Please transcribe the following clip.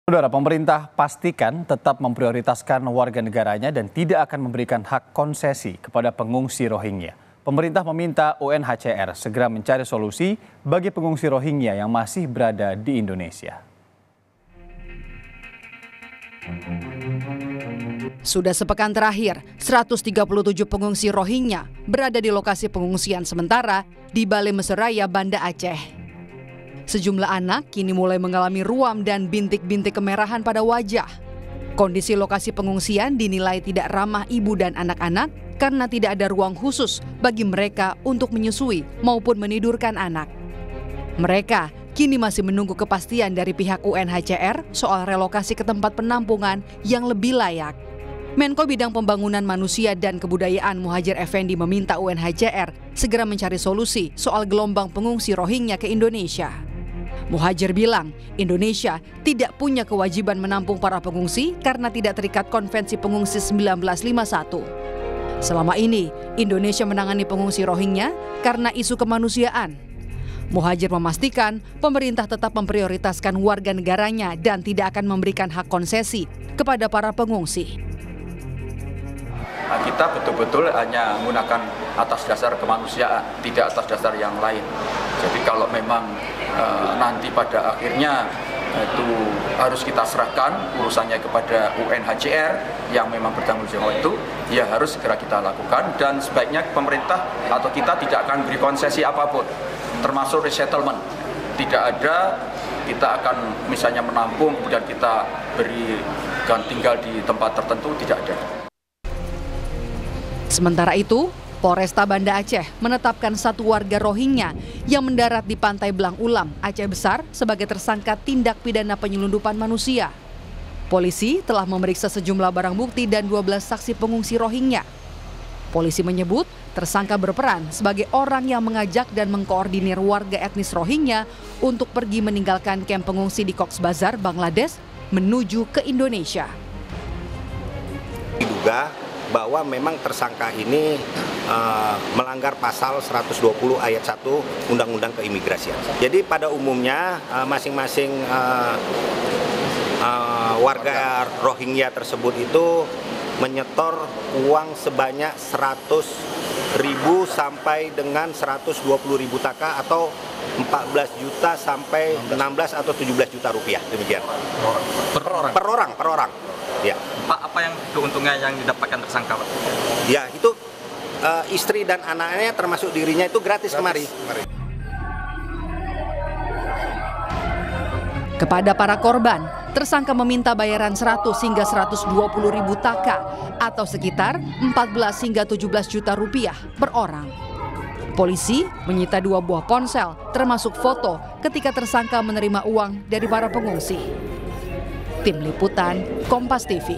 Saudara, pemerintah pastikan tetap memprioritaskan warga negaranya dan tidak akan memberikan hak konsesi kepada pengungsi Rohingya. Pemerintah meminta UNHCR segera mencari solusi bagi pengungsi Rohingya yang masih berada di Indonesia. Sudah sepekan terakhir, 137 pengungsi Rohingya berada di lokasi pengungsian sementara di Balai Meseraya, Banda Aceh. Sejumlah anak kini mulai mengalami ruam dan bintik-bintik kemerahan pada wajah. Kondisi lokasi pengungsian dinilai tidak ramah ibu dan anak-anak karena tidak ada ruang khusus bagi mereka untuk menyusui maupun menidurkan anak. Mereka kini masih menunggu kepastian dari pihak UNHCR soal relokasi ke tempat penampungan yang lebih layak. Menko Bidang Pembangunan Manusia dan Kebudayaan Muhadjir Effendi meminta UNHCR segera mencari solusi soal gelombang pengungsi Rohingya ke Indonesia. Muhadjir bilang, Indonesia tidak punya kewajiban menampung para pengungsi karena tidak terikat Konvensi Pengungsi 1951. Selama ini, Indonesia menangani pengungsi Rohingya karena isu kemanusiaan. Muhadjir memastikan pemerintah tetap memprioritaskan warga negaranya dan tidak akan memberikan hak konsesi kepada para pengungsi. Kita betul-betul hanya menggunakan atas dasar kemanusiaan, tidak atas dasar yang lain. Jadi kalau memang nanti pada akhirnya itu harus kita serahkan urusannya kepada UNHCR yang memang bertanggung jawab itu, ya harus segera kita lakukan dan sebaiknya pemerintah atau kita tidak akan beri konsesi apapun, termasuk resettlement. Tidak ada, kita akan misalnya menampung kemudian kita berikan tinggal di tempat tertentu, tidak ada. Sementara itu, Polresta Banda Aceh menetapkan satu warga Rohingya yang mendarat di Pantai Belang Ulam, Aceh Besar sebagai tersangka tindak pidana penyelundupan manusia. Polisi telah memeriksa sejumlah barang bukti dan 12 saksi pengungsi Rohingya. Polisi menyebut tersangka berperan sebagai orang yang mengajak dan mengkoordinir warga etnis Rohingya untuk pergi meninggalkan kamp pengungsi di Cox's Bazar, Bangladesh menuju ke Indonesia. Diduga bahwa memang tersangka ini melanggar pasal 120 ayat 1 Undang-Undang Keimigrasian. Jadi pada umumnya masing-masing warga Rohingya tersebut itu menyetor uang sebanyak 100.000 sampai dengan 120.000 taka atau 14 juta sampai 16 atau 17 juta rupiah, demikian. Per orang. Ya. Pak, apa yang keuntungan yang didapatkan tersangka, Pak? Ya, itu istri dan anaknya termasuk dirinya itu gratis kemari. Kepada para korban, tersangka meminta bayaran 100 hingga 120.000 taka atau sekitar 14 hingga 17 juta rupiah per orang. Polisi menyita 2 buah ponsel termasuk foto ketika tersangka menerima uang dari para pengungsi. Tim Liputan, Kompas TV.